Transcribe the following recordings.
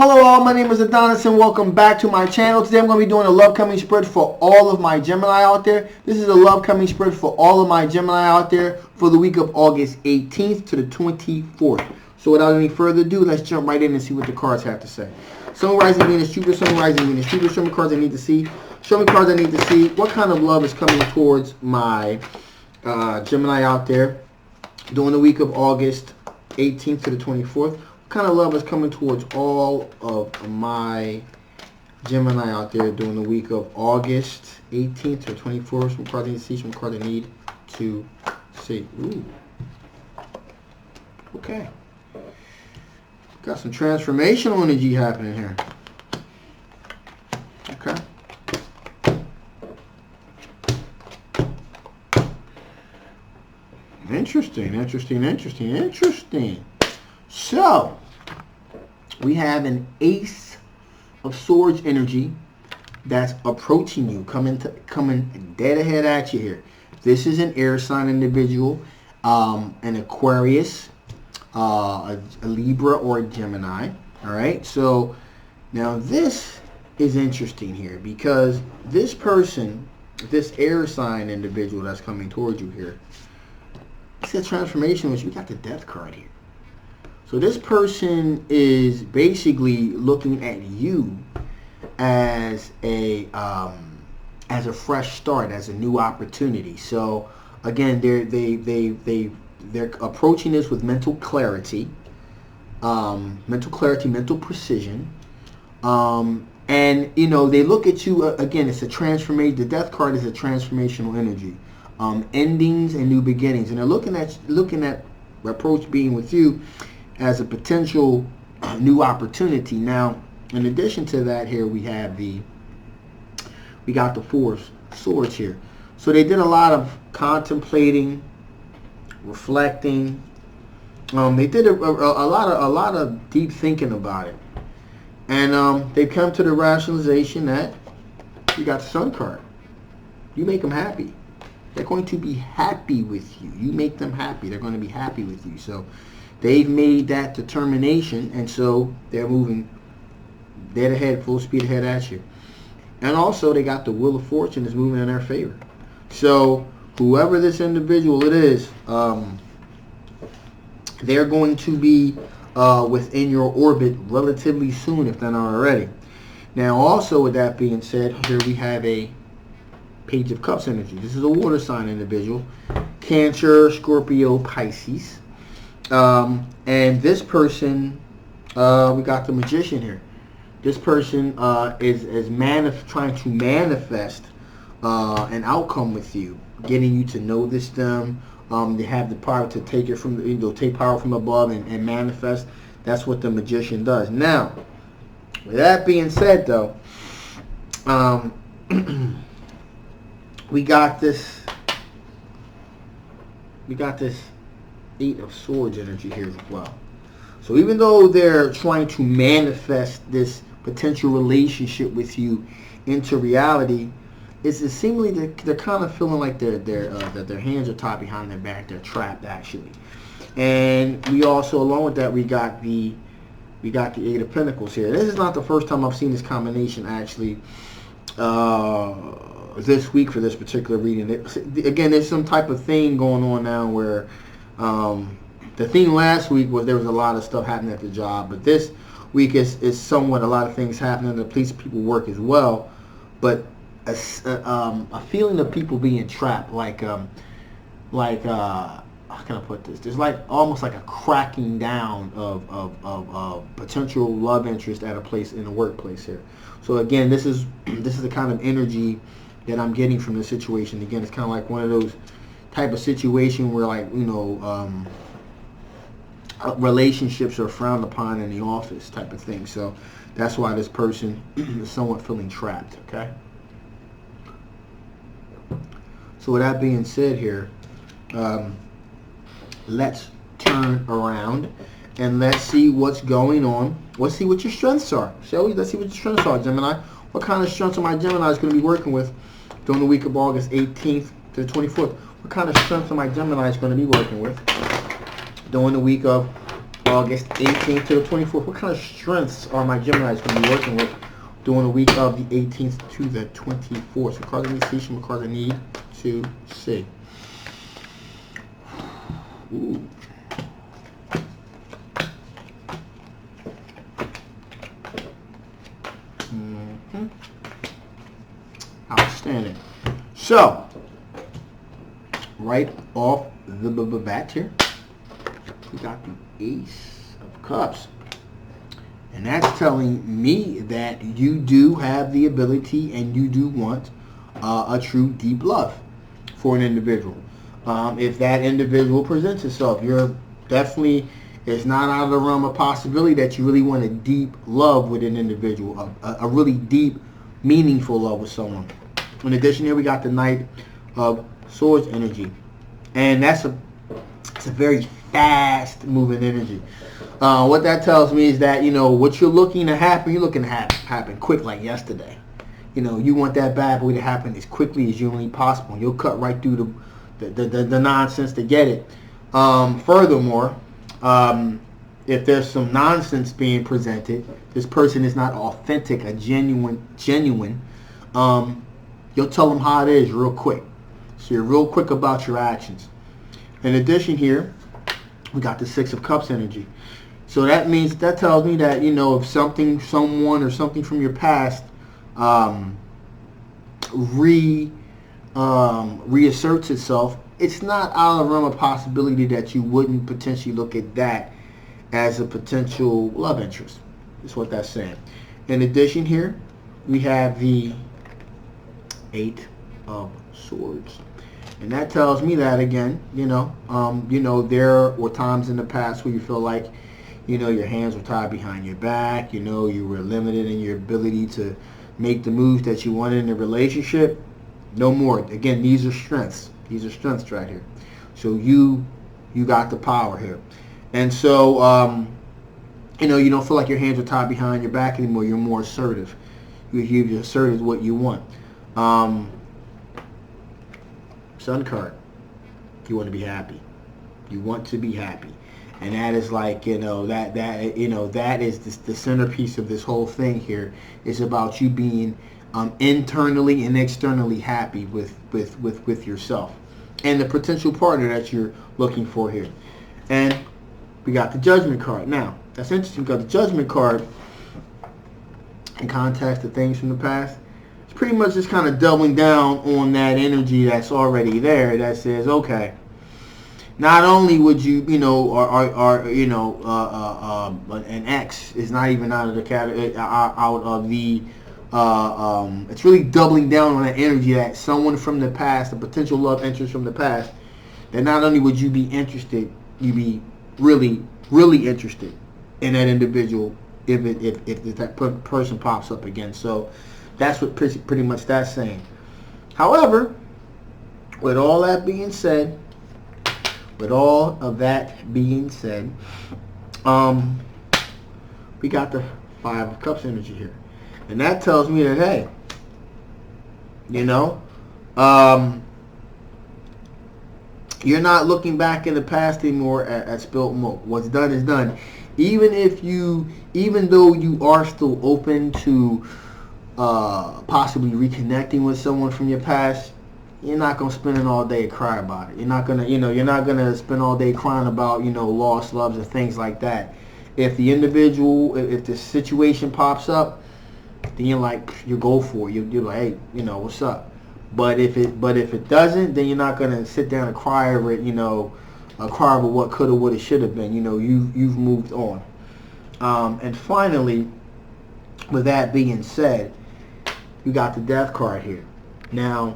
Hello all, my name is Adonis and welcome back to my channel. Today I'm going to be doing a love coming spread for all of my Gemini out there. This is a love coming spread for all of my Gemini out there for the week of August 18th to the 24th. So without any further ado, let's jump right in and see what the cards have to say. Sun, Rising, Venus, Jupiter, Sun, Rising, Venus, Jupiter. Show me cards I need to see. Show me cards I need to see. What kind of love is coming towards my Gemini out there during the week of August 18th to the 24th? What kind of love is coming towards all of my Gemini out there during the week of August 18th to 24th? Some cards I need to see, some cards I need to see. Ooh. Okay. Got some transformational energy happening here. Okay. Interesting. So, we have an Ace of Swords energy that's approaching you, coming dead ahead at you here. This is an air sign individual, an Aquarius, a Libra, or a Gemini. All right. So now this is interesting here because this person, this air sign individual that's coming towards you here, it's a transformation, which we got the Death card here. So this person is basically looking at you as a fresh start, as a new opportunity. So again, they're approaching this with mental clarity, mental precision, and you know, they look at you again. It's a transformation. The Death card is a transformational energy, endings and new beginnings, and they're looking at approach being with you as a potential new opportunity. Now, in addition to that, here we got the Four of Swords here. So they did a lot of contemplating, reflecting. They did a lot of deep thinking about it, and they've come to the rationalization that you got the Sun card. You make them happy. They're going to be happy with you. You make them happy. They're going to be happy with you. So they've made that determination, and so they're moving dead ahead, full speed ahead at you. And also, they got the Wheel of Fortune is moving in their favor. So whoever this individual it is, they're going to be within your orbit relatively soon, if they're not already. Now, also with that being said, here we have a Page of Cups energy. This is a water sign individual, Cancer, Scorpio, Pisces. And this person, we got the Magician here. This person is trying to manifest an outcome with you, getting you to notice them. They have the power to take it from, take power from above and manifest. That's what the Magician does. Now, with that being said, though, we got this Eight of Swords energy here as well. So even though they're trying to manifest this potential relationship with you into reality, it's seemingly they're kind of feeling like that their hands are tied behind their back. They're trapped, actually. And we also, along with that, we got the Eight of Pentacles here. This is not the first time I've seen this combination, actually, this week for this particular reading. Again, there's some type of thing going on now where the theme last week was there was a lot of stuff happening at the job, but this week is somewhat a lot of things happening. The police people work as well, but a feeling of people being trapped, like how can I put this? There's like almost like a cracking down of potential love interest at a place in the workplace here. So again, this is the kind of energy that I'm getting from this situation. Again, it's kind of like one of those type of situation where, like, relationships are frowned upon in the office type of thing. So that's why this person is somewhat feeling trapped. Okay. So with that being said here, let's turn around and let's see what's going on. Let's see what your strengths are, shall we? Let's see what your strengths are, Gemini. What kind of strengths are my Gemini is going to be working with during the week of August 18th to the 24th? What kind of strengths are my Gemini is going to be working with during the week of August 18th to the 24th. What kind of strengths are my Geminis going to be working with during the week of the 18th to the 24th? So cards I need to see, some cards I need to see. Ooh. Outstanding. So, right off the bat here, we got the Ace of Cups. And that's telling me that you do have the ability and you do want a true deep love for an individual. If that individual presents itself, you're definitely, it's not out of the realm of possibility that you really want a deep love with an individual, a really deep, meaningful love with someone. In addition, here we got the Knight of Swords energy. And it's a very fast moving energy. What that tells me is that, what you're looking to happen, you're looking to happen quick like yesterday. You want that bad boy to happen as quickly as humanly possible. You'll cut right through the nonsense to get it. Furthermore, if there's some nonsense being presented, this person is not authentic, a genuine, you'll tell them how it is real quick. So you're real quick about your actions. In addition here, we got the Six of Cups energy. So that tells me that, if someone or something from your past reasserts itself, it's not out of the realm of possibility that you wouldn't potentially look at that as a potential love interest. That's what that's saying. In addition here, we have the Eight of Swords. And that tells me that, again, there were times in the past where you feel like, your hands were tied behind your back, you were limited in your ability to make the moves that you wanted in a relationship. No more. Again, these are strengths. These are strengths right here. So you got the power here. And so, you don't feel like your hands are tied behind your back anymore. You're more assertive. You've asserted what you want. Sun card. You want to be happy. You want to be happy. And that is like, that is the centerpiece of this whole thing here. It's about you being internally and externally happy with yourself and the potential partner that you're looking for here. And we got the Judgment card. Now, that's interesting because the Judgment card, in context of things from the past, it's pretty much just kind of doubling down on that energy that's already there that says, okay, not only would you, an ex is not even out of the category, out of the, it's really doubling down on that energy that someone from the past, a potential love interest from the past, that not only would you be interested, you'd be really, really interested in that individual if that person pops up again. So that's what pretty much that's saying. However, with all that being said, we got the Five of Cups energy here. And that tells me that, hey, you're not looking back in the past anymore at spilt milk. What's done is done. Even though you are still open to possibly reconnecting with someone from your past, you're not gonna spend it all day and cry about it. You're not gonna spend all day crying about lost loves and things like that. If the situation pops up, then you go for it. You're like, hey, what's up? But if it doesn't, then you're not gonna sit down and cry over it. Cry over what coulda, woulda, shoulda been. You've moved on. And finally, with that being said, you got the Death card here. Now,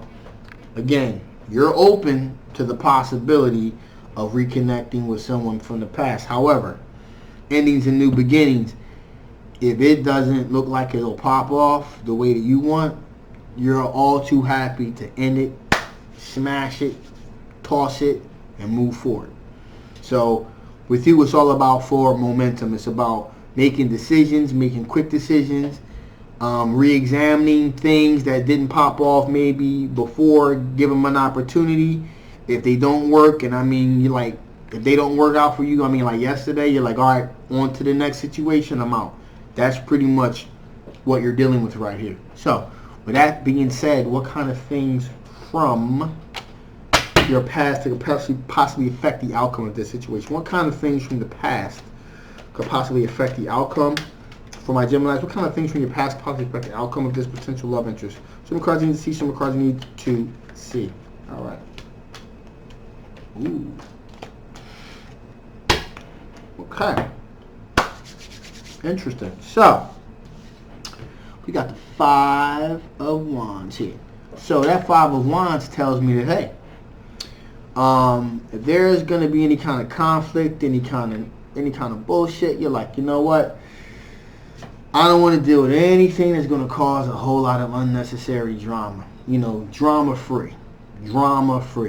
again, you're open to the possibility of reconnecting with someone from the past. However, endings and new beginnings, if it doesn't look like it'll pop off the way that you want, you're all too happy to end it, smash it, toss it, and move forward. So with you, it's all about forward momentum. It's about making decisions, making quick decisions, re-examining things that didn't pop off maybe before, give them an opportunity. If they don't work, and I mean, you're like, If they don't work out for you, I mean, like yesterday, you're like, all right, on to the next situation, I'm out. That's pretty much what you're dealing with right here. So, with that being said, what kind of things from your past could possibly affect the outcome of this situation? What kind of things from the past could possibly affect the outcome? For my Geminis, what kind of things from your past could possibly affect the outcome of this potential love interest? Some cards you need to see, some cards you need to see. All right. Ooh. Okay. Interesting. So, we got the Five of Wands here. So that Five of Wands tells me that, hey, if there's going to be any kind of conflict, any kind of bullshit, you're like, you know what? I don't want to deal with anything that's going to cause a whole lot of unnecessary drama. You know, drama-free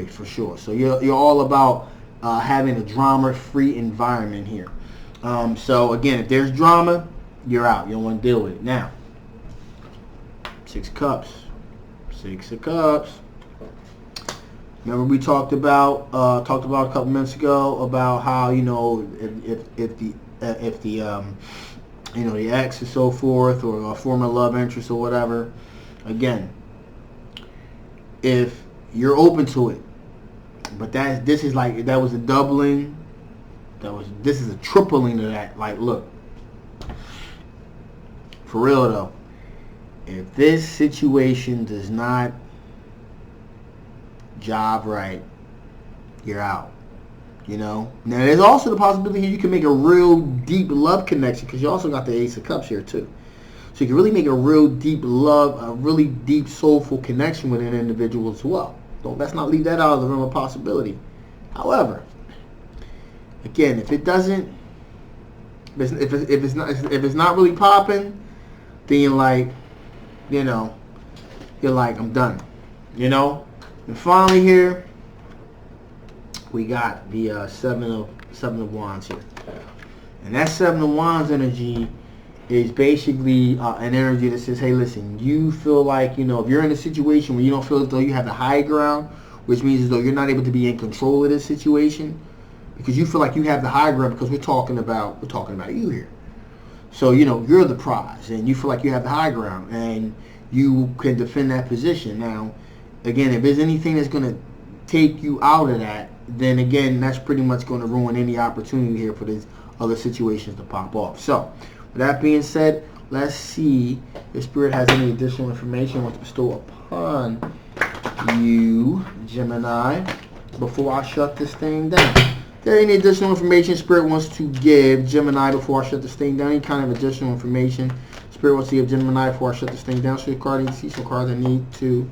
for sure. So you're all about having a drama-free environment here. So again, if there's drama, you're out. You don't want to deal with it. Now, Six of Cups. Remember we talked about a couple minutes ago about how, you know, if the you know, the ex or so forth, or a former love interest or whatever. Again, if you're open to it, but this is like, that was a doubling. This is a tripling of that. Like, look, for real though, if this situation does not job right, you're out. You know. Now there's also the possibility here you can make a real deep love connection, because you also got the Ace of Cups here too. So you can really make a real deep love, a really deep soulful connection with an individual as well. Let's not leave that out of the realm of possibility. However, again, if it doesn't, if it's not really popping, then you're like, you know, I'm done. You know. And finally here, we got the Seven of Wands here. And that Seven of Wands energy is basically an energy that says, hey, listen, you feel like, you know, if you're in a situation where you don't feel as though you have the high ground, which means as though you're not able to be in control of this situation, because you feel like you have the high ground, because we're talking about you here. So, you know, you're the prize, and you feel like you have the high ground, and you can defend that position. Now, again, if there's anything that's going to take you out of that, then again, that's pretty much going to ruin any opportunity here for these other situations to pop off. So, with that being said, let's see if Spirit has any additional information wants to bestow upon you, Gemini, before I shut this thing down. Is there any additional information Spirit wants to give Gemini before I shut this thing down? Any kind of additional information Spirit wants to give Gemini before I shut this thing down? So your card, you see some cards I need to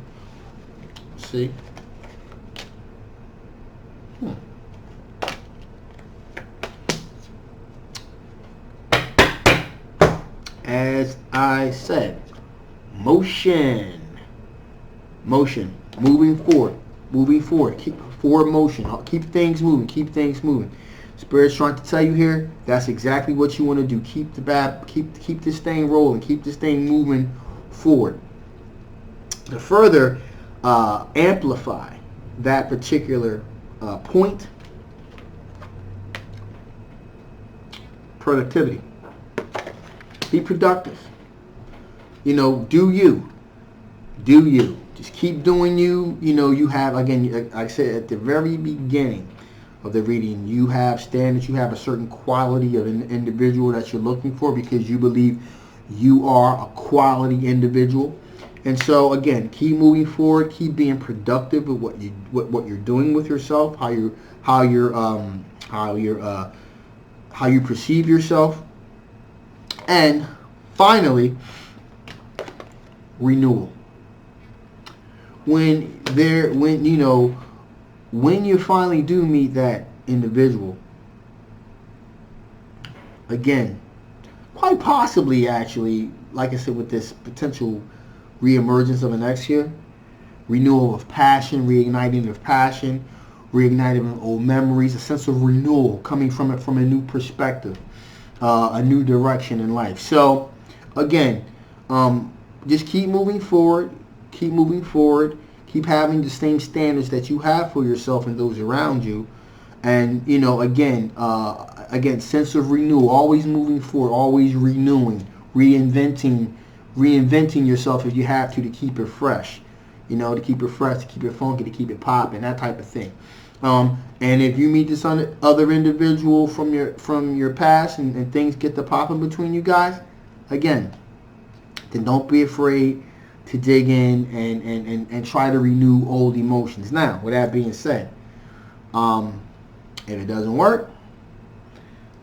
see. As I said, motion, moving forward, keep forward motion, keep things moving. Spirit's trying to tell you here, that's exactly what you want to do. Keep this thing rolling, keep this thing moving forward. To further amplify that particular point, productivity. Be productive. You know, do you. Just keep doing you. You know, you have, again, like I said at the very beginning of the reading, you have standards, you have a certain quality of an individual that you're looking for, because you believe you are a quality individual. And so, again, keep moving forward, keep being productive with what you're doing with yourself, how you perceive yourself. And finally, renewal. When you finally do meet that individual, again, quite possibly actually, like I said, with this potential reemergence of an ex here, renewal of passion, reigniting of passion, reigniting of old memories, a sense of renewal coming from it from a new perspective. A new direction in life. So, again, just keep moving forward. Keep having the same standards that you have for yourself and those around you. And, you know, again, sense of renewal, always moving forward, always renewing, reinventing yourself if you have to keep it fresh. You know, to keep it fresh, to keep it funky, to keep it popping, that type of thing. And if you meet this other individual from your past and things get to popping between you guys, again, then don't be afraid to dig in and try to renew old emotions. Now, with that being said, if it doesn't work,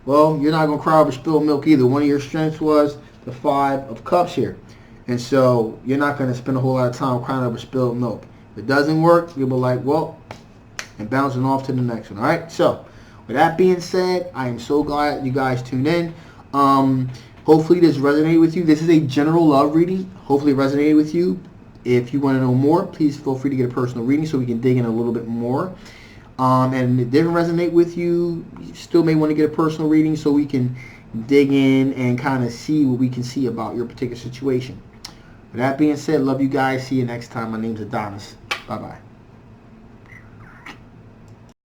well, you're not going to cry over spilled milk either. One of your strengths was the 5 of Cups here. And so you're not going to spend a whole lot of time crying over spilled milk. If it doesn't work, you'll be like, well, and bouncing off to the next one. All right? So with that being said, I am so glad you guys tuned in. Hopefully this resonated with you. This is a general love reading. Hopefully it resonated with you. If you want to know more, please feel free to get a personal reading so we can dig in a little bit more. And if it didn't resonate with you, you still may want to get a personal reading so we can dig in and kind of see what we can see about your particular situation. With that being said, love you guys. See you next time. My name's Adonis. Bye-bye.